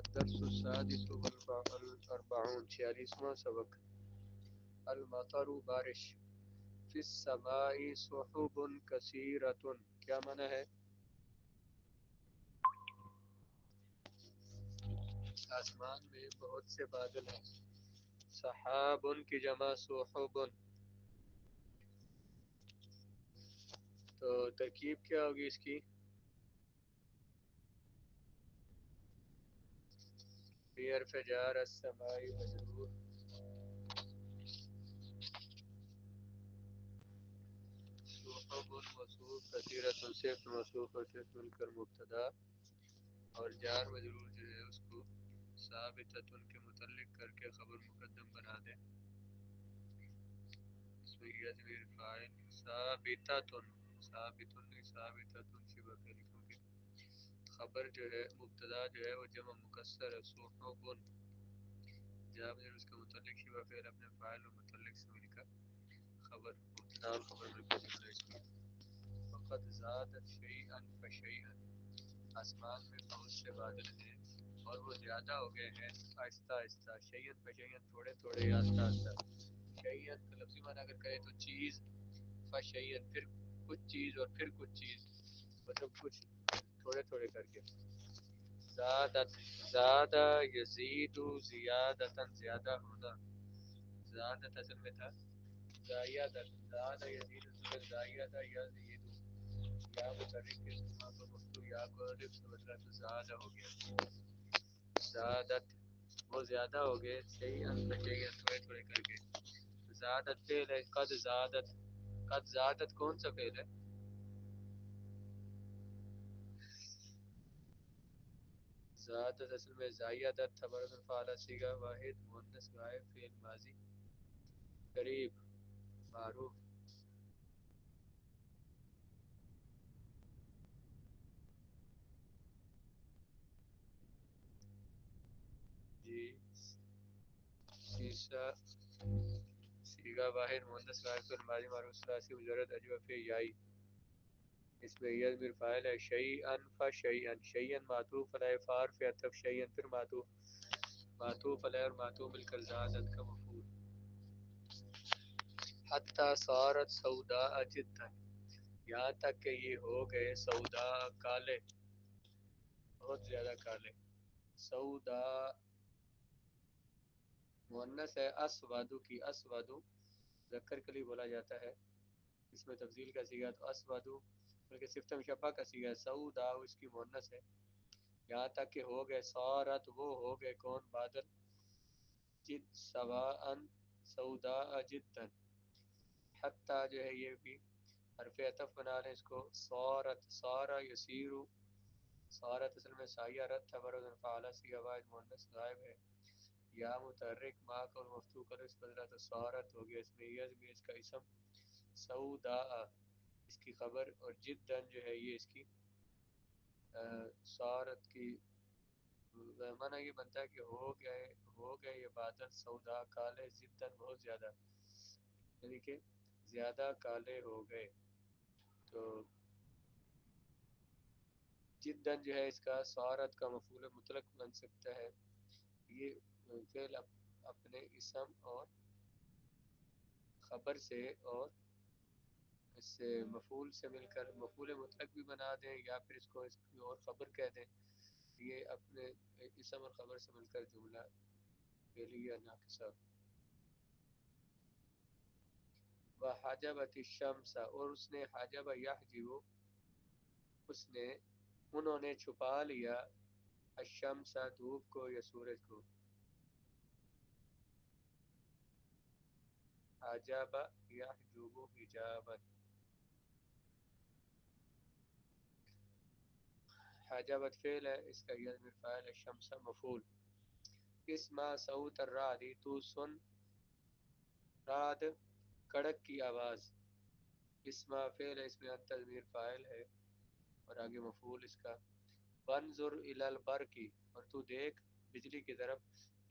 الدرس السادس والأربعون 46واں سبق المطر بارش فی السماء سحب کثیرۃ کیا معنی ہے؟ آسمان میں بہت سے بادل ہیں. سحاب کی جمع سحب. تو ترکیب کیا ہوگی اس کی؟ بحرف جار السماء مجرور سحب موصوف کثیرۃ صفت موصوف اور صفت مل کر مبتدا اور جار مجرور جو ہے اس کو ثابتۃ کے متعلق کر کے خبر مقدم بنا دیں. اس میں یزمیر فاعل ثابتۃ ثابتۃ شبہ فعل کیونکہ خبر جو ہے مبتدا جو ہے وہ جمع مکسر ہے صحب جواب میں اس کا متعلق شبہ فعل اپنے فاعل و متعلق سے مل کر خبر مبتدا اور خبر مل کر جملہ اسمی. وقد زادت شیئا فشیئا آسمان میں بہت سے بادل ہیں اور وہ زیادہ ہو گئے ہیں آہستہ آہستہ. شیئن فشیئن تھوڑے تھوڑے یا آہستہ آہستہ. شیئن کا لفظی معنی اگر کرے تو چیز، فشیئن پھر کچھ چیز اور پھر کچھ چیز مطلب کچھ تھوڑے تھوڑے کر کے. زادت زادہ یزید زیادتاً زیادہ ہونا. زادت اصل میں تھا زائدہ زادہ یزید زائدہ یزید یا متحرک کے استعمال پر مفتو یا کو الف سے بدلا تو زیادہ ہو گیا. زادت وہ زیادہ ہو گئے شیئن فشیئن تھوڑے تھوڑے کر کے. زادت فعل ہے. قد زادت کون سا فعل ہے؟ زادت اصل میں زائدت تھا مرد فعال صیغہ واحد مؤنث غائب فعل ماضی قریب معروف. جی سیسا صیغہ واحد مؤنث غائب فعل ماضی معروف ثلاثی مجرد اجوف یائی. اس میں یہ ضمیر فاعل ہے. شیئا فشیئا شیئا معطوف علیہ فار فی عطف شیئا پھر معطوف علیہ اور معطوف مل کر زادت کا مفعول. حتی صارت سوداء جدا یہاں تک کہ یہ ہو گئے سوداء کالے بہت زیادہ کالے. سوداء مؤنث ہے. اسودو کی اسودو ذکر کے لیے بولا جاتا ہے. اس میں تفضیل کا صیغہ تو اسودو بلکہ صفت مشبہ کا صیغہ ہے. سودا اس کی مؤنث ہے. یہاں تک کہ ہو گئے صارت وہ ہو گئے کون بادل جد سواء سوداء جدا. حتی جو ہے یہ بھی حرف عطف بنا رہے اس کو. صارت صارا یسیرو صارت اصل میں سایہ رت تھا برد فعلا صیغہ واحد مؤنث غائب ہے. یا متحرک ما کا اور مفتوح کر اس بدلہ تو صارت ہو گیا. اس میں یز بھی اس کا اسم سوداء اس کی خبر اور جدن جو ہے یہ اس کی صارت کی معنی یہ بنتا ہے کہ ہو گئے یہ بادل سودا کالے جدن بہت زیادہ یعنی کہ زیادہ کالے ہو گئے. تو جدن جو ہے اس کا صارت کا مفعول مطلق بن سکتا ہے. یہ فعل اپنے اسم اور خبر سے اور اس سے مفعول سے مل کر مفعول مطلق بھی بنا دیں یا پھر اس کو اس کی اور خبر کہہ دیں. یہ اپنے اسم اور خبر سے مل کر جملہ فعلیہ ناقصہ. وحجبت الشمس اور اس نے حجب یحجب اس نے انہوں نے چھپا لیا الشمس دھوپ کو یا سورج کو. حجب یحجب حجابا. حجبت فعل ہے. اس کا یہ فاعل ہے. شمس مفعول. اسمع صوت الرعد تو سن رعد کڑک کی آواز. اسمع فعل ہے. اس میں انت ضمیر فاعل ہے اور آگے مفعول اس کا. وانظر الی البرق اور تو دیکھ بجلی کی طرف.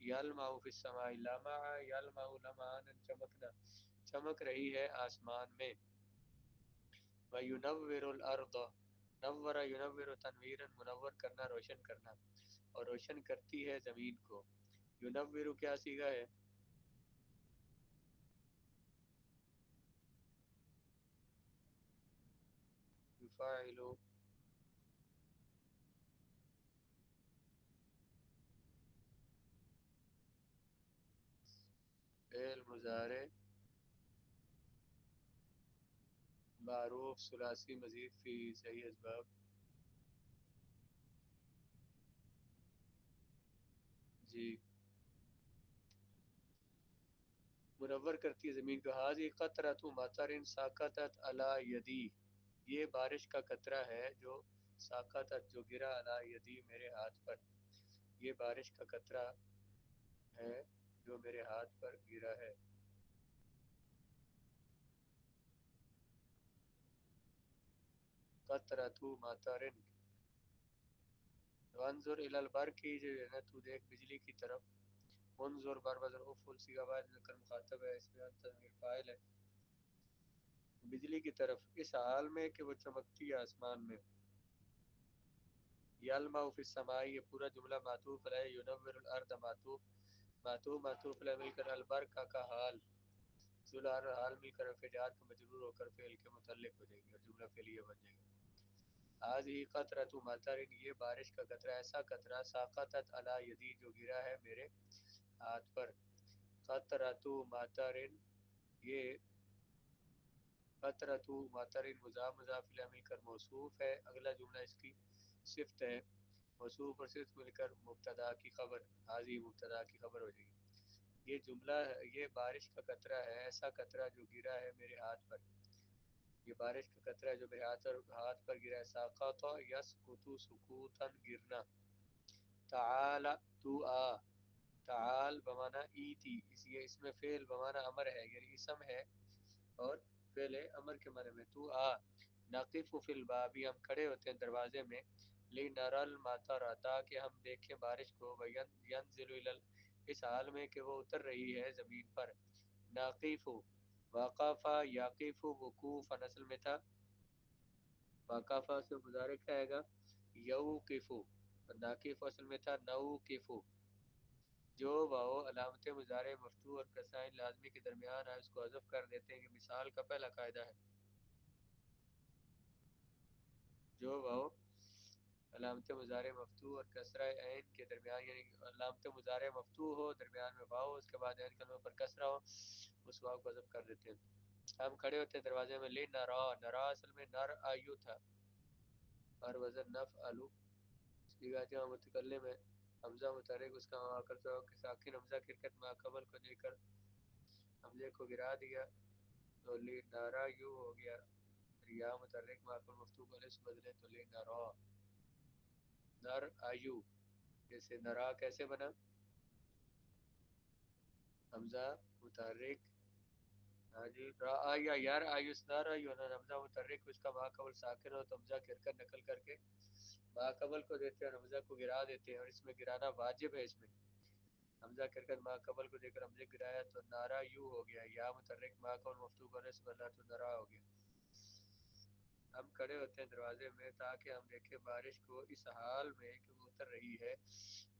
یلمع فی السماء لمع یلمع لمعانا چمکنا چمک رہی ہے آسمان میں. وینور الارض نور ینور تنویرا منور کرنا روشن کرنا. اور روشن کرتی ہے زمین کو. یونورو کیا صیغہ ہے؟ یفاعلو. فعل مضارع معروف ثلاثی مزید فی صحیح اسباب. جی. منور کرتی ہے زمین کو. حاضی قطرۃ مطر ساقطت علی یدی. یہ بارش کا قطرہ ہے جو ساقطت جو گرا علی یدی میرے ہاتھ پر. یہ بارش کا قطرہ ہے جو میرے ہاتھ پر گرا ہے. قطرۃ مطر. وانظر الی البرق کی جو ہے نا تو دیکھ بجلی کی طرف. انظر بر وزن افعل صیغہ واحد ذکر مخاطب ہے. اس میں انت ضمیر فاعل ہے. بجلی کی طرف اس حال میں کہ وہ چمکتی ہے آسمان میں. یلمع فی السماء یہ پورا جملہ معطوف ہے. ینور الارض معطوف. معطوف علیہ مل کر البرق کا حال. ذوالحال حال مل کر فعل کو مجرور ہو کر فعل کے متعلق ہو جائے گی اور جملہ فعلیہ بن جائے گا. هذه قطرۃ مطر یہ بارش کا قطرہ ایسا قطرہ ساقطت علی یدی جو گرا ہے میرے ہاتھ پر. قطرۃ مطر یہ قطرۃ مطر مضاف مضاف الیہ مل کر موصوف ہے. اگلا جملہ اس کی صفت ہے. موصوف اور صفت مل کر مبتدا کی خبر. حاضی مبتدا کی خبر ہو جائے گی. یہ جملہ یہ بارش کا قطرہ ہے ایسا قطرہ جو گرا ہے میرے ہاتھ پر. یہ بارش کا قطرہ ہے جو میرے ہاتھ پر گرا ہے. ساقط یسقط سقوطا گرنا. تعال تو آ. تعال بمانا ایتی. اس میں فعل بمانا امر ہے یعنی اسم ہے اور فعل امر کے معنی میں. تو آ. نقف فی الباب ہم کھڑے ہوتے ہیں دروازے میں. لنرى المطر تاکہ ہم دیکھیں بارش کو. ینزل الی اس حال میں کہ وہ اتر رہی ہے زمین پر. ناقف وقفا یقف وقوفا اصل میں تھا وقفا سے مضارع کیا آئے گا یوقف. ناقف اصل میں تھا نوقف. جو واو علامت مضارع مفتوح اور کسائن لازمی کے درمیان ہے اس کو حذف کر دیتے ہیں. یہ مثال کا پہلا قاعدہ ہے. جو واو علامت مضارع مفتوح اور کسرہ عین کے درمیان یعنی علامت مضارع مفتوح ہو درمیان میں واو اس کے بعد عین کلمہ پر کسرہ ہو اس واو کو حذف کر دیتے ہیں. ہم کھڑے ہوتے ہیں دروازے میں. لے نرا نرا اصل میں نر آیو تھا اور وزن نفعلو. صیغہ جمع متکلم ہے. حمزہ متحرک اس کا آخر سے کہ ساکن حمزہ کرکت ما قبل کو دے کر حمزے کو گرا دیا تو لی نارا یو ہو گیا. یا متحرک ما قبل مفتوح کو لس بدلے تو لی نارا. نر آیو جیسے نرا کیسے بنا حمزہ متحرک. ہاں جی یا یار آیوس نار آیو نا حمزہ متحرک اس کا ما قبل ساکن ہو تو حمزہ گر کر نقل کر کے ما قبل کو دیتے ہیں اور حمزہ کو گرا دیتے ہیں اور اس میں گرانا واجب ہے. اس میں حمزہ کرکت ما قبل کو دے کر حمزے گرایا تو نارا یو ہو گیا. یا متحرک ما قبل مفتوح کو نصب اللہ تو نرا ہو گیا. ہم کھڑے ہوتے ہیں دروازے میں تاکہ ہم دیکھیں بارش کو اس حال میں کہ وہ اتر رہی ہے.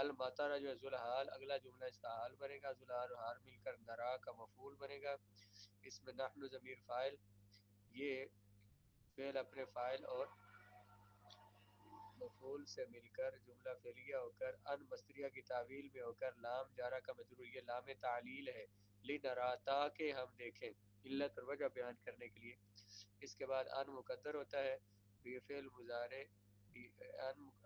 المطر جو ہے ذوالحال اگلا جملہ اس کا حال بنے گا. ذوالحال اور حال مل کر نرا کا مفعول بنے گا. اس میں نحن ضمیر فاعل یہ فعل اپنے فاعل اور مفعول سے مل کر جملہ فعلیہ ہو کر ان مصدریہ کی تعویل میں ہو کر لام جارہ کا مجرور یہ لام تعلیل ہے. لنرا تاکہ ہم دیکھیں علت اور وجہ بیان کرنے کے لیے. اس کے بعد ان مقدر ہوتا ہے تو یہ فعل مضارع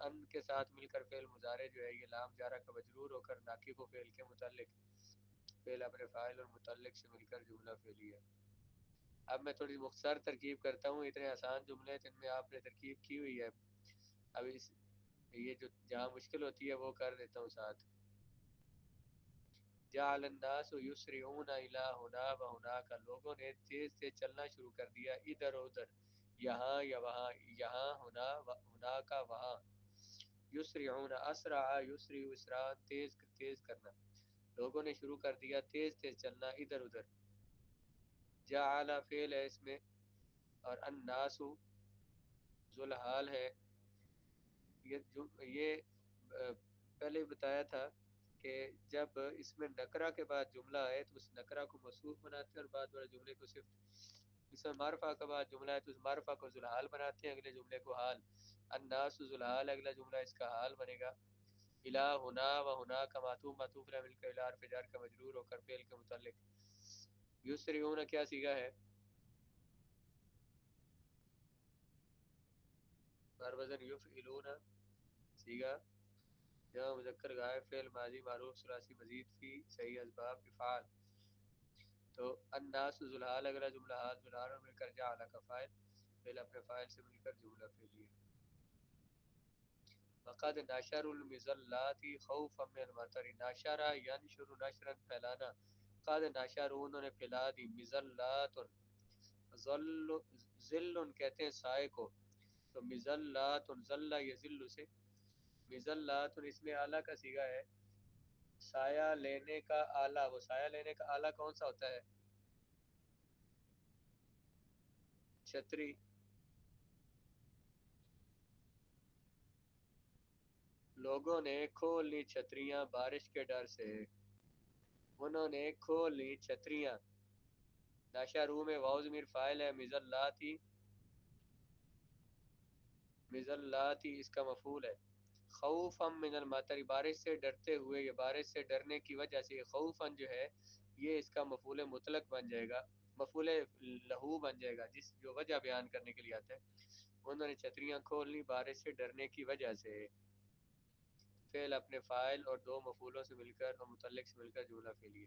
ان کے ساتھ مل کر فعل مضارع جو ہے یہ لام جارہ کا مجرور ہو کر ناقف و فعل کے متعلق فعل اپنے فاعل اور متعلق سے مل کر جملہ فعلیہ. اب میں تھوڑی مختصر ترکیب کرتا ہوں. اتنے آسان جملے جن میں آپ نے ترکیب کی ہوئی ہے. اب یہ جو جہاں مشکل ہوتی ہے وہ کر دیتا ہوں ساتھ. جعل الناس یسرعون الی ہنا و ہناک لوگوں نے تیز تیز چلنا شروع کر دیا ادھر ادھر یہاں یا وہاں یہاں ہونا ہونا کا وہاں. یسرعون اسرع یسرع اسراء تیز تیز کرنا. لوگوں نے شروع کر دیا تیز تیز چلنا ادھر ادھر. جعل فعل ہے اس میں اور الناس ذوالحال ہے. یہ پہلے ہی بتایا تھا کہ جب اس میں نکرہ کے بعد جملہ آئے تو اس نکرہ کو موصوف بناتے ہیں اور بعد والے جملے کو صرف، اس میں معرفہ کے بعد جملہ ہے تو اس معرفہ کو ذوالحال بناتے ہیں، اگلے جملے کو حال، الناس ذوالحال اگلا جملہ اس کا حال بنے گا، الہ ہنا و ہنا کا معطوف معطوف رہ مل کر الہ حرف جر کا مجرور ہو کر فعل کے متعلق، یسرعون کیا صیغہ ہے؟ بر وزن یفعلون صیغہ جمع مذکر غائب فعل ماضی معروف ثلاثی مزید فی صحیح اسباب افعال، تو الناس ذوالحال اگلا جملہ حال ذوالحال مل کر جعل کا فاعل، فعل اپنے فاعل سے مل کر جملہ فعلیہ، وقد نشر المزلات خوفا من المطر، نشر ینشر نشرا پھیلانا، قد نشر انہوں نے پھیلا دی، مزلات ظل ظل کہتے ہیں سائے کو، تو مزلات ظل یذل سے، مزلات اس میں اعلیٰ کا صیغہ ہے، سایہ لینے کا آلہ، وہ سایہ لینے کا آلہ کون سا ہوتا ہے؟ چھتری، لوگوں نے کھول لی چھتریاں بارش کے ڈر سے، انہوں نے کھول لی چھتریاں، ناشارو میں واو ضمیر فاعل ہے، مزلاتی مزلاتی اس کا مفعول ہے، خوفا من المطر بارش سے ڈرتے ہوئے یا بارش سے ڈرنے کی وجہ سے، خوفا جو ہے یہ اس کا مفعول مطلق بن جائے گا، مفعول لہو بن جائے گا جس جو وجہ بیان کرنے کے لیے آتا ہے، انہوں نے چھتریاں کھول لی بارش سے ڈرنے کی وجہ سے، فعل اپنے فاعل اور دو مفعولوں سے مل کر اور متعلق سے مل کر جملہ فعلیہ،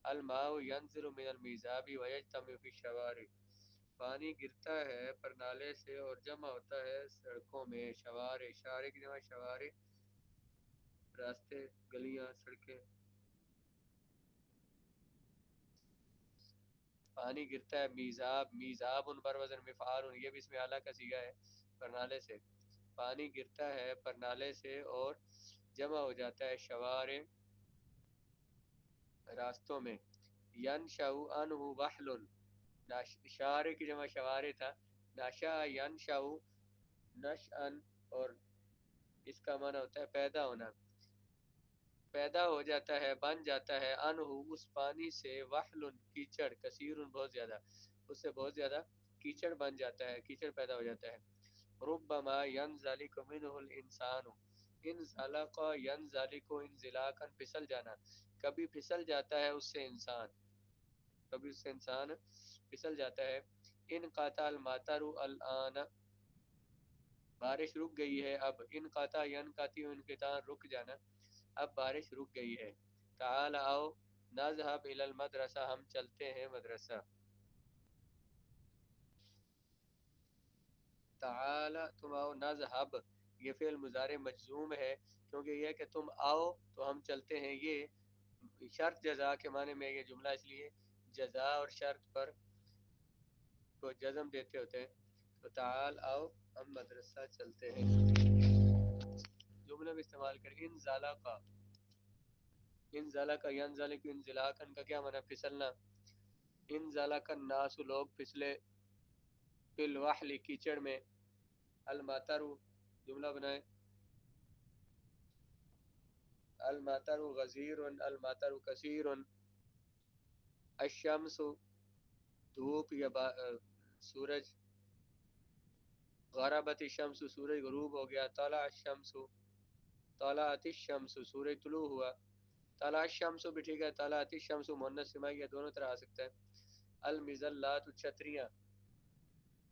الماء ينزل من المیزاب ويجتمع في الشوارع، پانی گرتا ہے پرنالے سے اور جمع ہوتا ہے سڑکوں میں، شوارع شارع کی جمع شوارع راستے گلیاں سڑکیں، پانی گرتا ہے میزاب میزاب ان بر وزن مفعال، یہ بھی اس میں اعلیٰ کا صیغہ ہے، پرنالے سے، پانی گرتا ہے پرنالے سے اور جمع ہو جاتا ہے شوارع راستوں میں، ینشأ عنہ وحل، شارع کی جمع شوارع تھا، ناشا ینشأ نشأن اور اس کا معنی ہوتا ہے پیدا ہونا، پیدا ہو جاتا ہے بن جاتا ہے، انہ اس پانی سے، وحل کیچڑ، کثیر بہت زیادہ، اس سے بہت زیادہ کیچڑ بن جاتا ہے، کیچڑ پیدا ہو جاتا ہے، ربما ینزلق منہ الانسان، انزلق ینزلق انزلاقا پھسل جانا، کبھی پھسل جاتا ہے اس سے انسان، کبھی اس سے انسان پھسل جاتا ہے، انقطع المطر الان، بارش رک گئی ہے اب، انقطع ینقطع انقطاع رک جانا، اب بارش رک گئی ہے، تعال آؤ نذهب الى المدرسہ ہم چلتے ہیں مدرسہ، تعال تم آؤ، نذهب یہ فعل مضارع مجزوم ہے کیونکہ یہ کہ تم آؤ تو ہم چلتے ہیں، یہ شرط جزا کے معنی میں یہ جملہ اس لیے جزا اور شرط پر کو جزم دیتے ہوتے ہیں، تو تعال آؤ ہم مدرسہ چلتے ہیں، جملہ میں استعمال کر انزلق، انزلق ینزلق انزلاقا کا کیا معنی پھسلنا، انزلق الناس لوگ پھسلے، فی الوحل کیچڑ میں، المطر جملہ بنائے، المطر غزیر المطر کثیر، الشمس دھوپ یا سورج، غربت الشمس سورج غروب ہو گیا، طلع الشمس طلعت الشمس سورج طلوع ہوا، طلع الشمس بھی ٹھیک ہے، طلعت الشمس مؤنث سمائی دونوں طرح آ سکتا ہے، المزلات چھتریاں،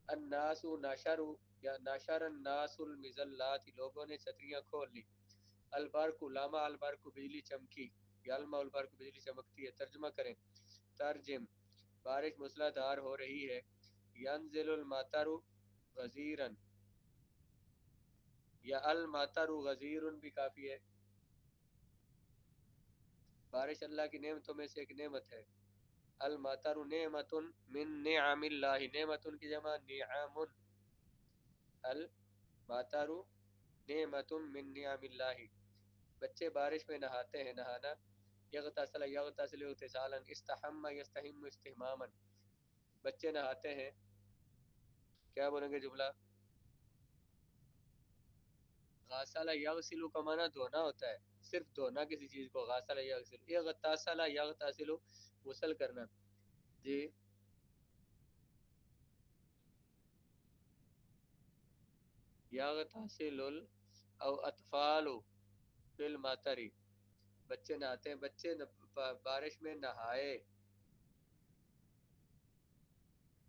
الناس ناشر یا ناشر الناس المزلات لوگوں نے چھتریاں کھول لی، البرق لاما البرق بجلی چمکی، یلما البرق بجلی چمکتی ہے، ترجمہ کریں، ترجم بارش موسلا دھار ہو رہی ہے، ینزل المطر غزیرا یا المطر غزیر بھی کافی ہے، بارش اللہ کی نعمتوں میں سے ایک نعمت ہے، المطر نعمت من نعم اللہ، نعمت کی جمع نعم، المطر نعمت من نعم اللہ، بچے بارش میں نہاتے ہیں، نہانا، یغتسل یغتسل اغتسالا، استحم یستحم استحماما، بچے نہاتے ہیں، کیا بولیں گے جملہ، غسل یغسل کا معنی دھونا ہوتا ہے، صرف دھونا کسی چیز کو، غسل یغسل، اغتسل یغتسل غسل کرنا. جی یغتسل او اطفال فی المطر، بچے نہاتے ہیں، بچے بارش میں نہائے.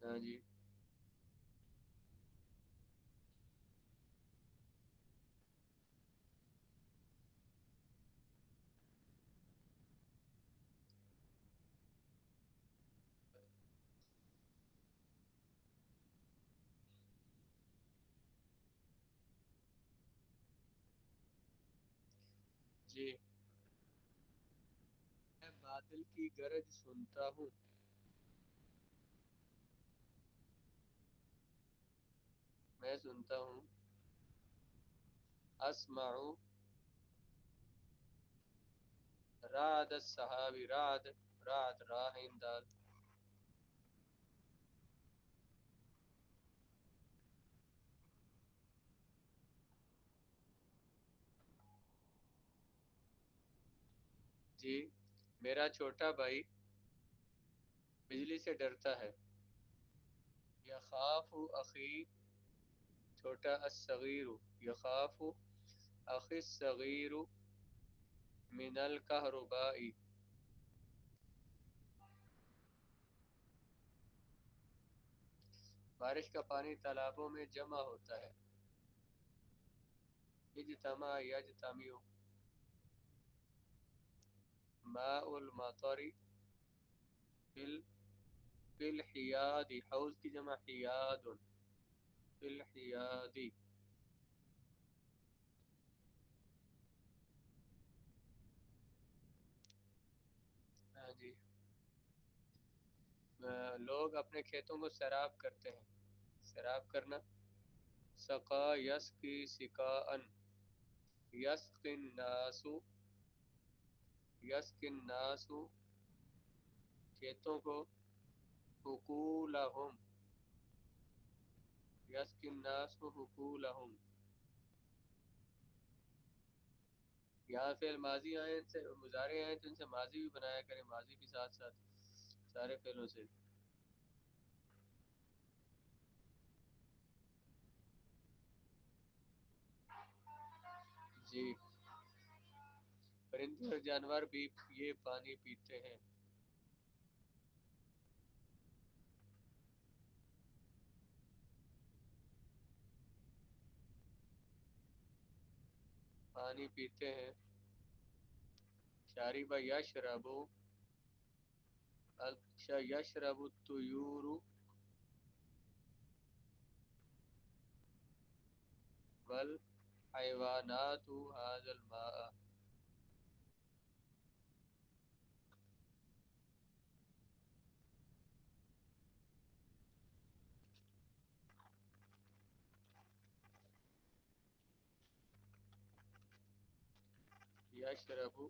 ہاں جی جی. میں بادل کی گرج سنتا ہوں. میں سنتا ہوں. اسمع رعد السحاب، رعد، رعد راہ دال. جی میرا چھوٹا بھائی بجلی سے ڈرتا ہے. یخاف اخی، چھوٹا، الصغیر یخاف اخی الصغیر من الکہرباء. بارش کا پانی تالابوں میں جمع ہوتا ہے. اجتمع یجتمع، ماء المطر فی الحیاد، حوض کی جمع حیاد، فی الحیاد. ہاں جی. لوگ اپنے کھیتوں کو سیراب کرتے ہیں. سیراب کرنا. سقا یسقی سقاء، یسقی الناس، یسقی الناس کھیتوں کو، حقولہم، یسقی الناس حقولہم. یہاں فعل ماضی آئے سے مضارع آئے تو ان سے ماضی بھی بنایا کریں، ماضی بھی ساتھ ساتھ سارے فعلوں سے. جی پرندے اور جانور بھی یہ پانی پیتے ہیں. پانی پیتے ہیں. شارب یشرب، اچھا یشرب الطیور والحیوانات هذا الماء. یشرب.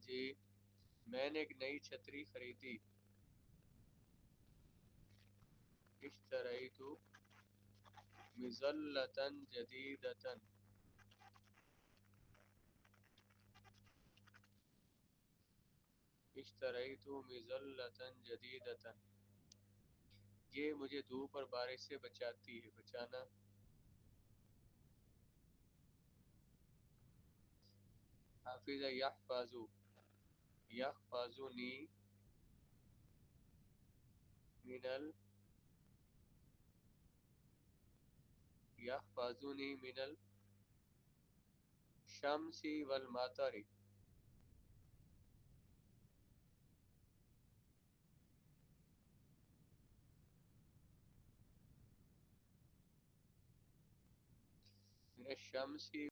جی میں نے ایک نئی چھتری خریدی. اشتریت مظلة جديدة. اشتریت مظلة جديدة، یہ مجھے دھوپ اور بارش سے بچاتی ہے. بچانا. حافظ یحفظ، یحفظنی من یحفظنی من الشمس والمطر. من الشمس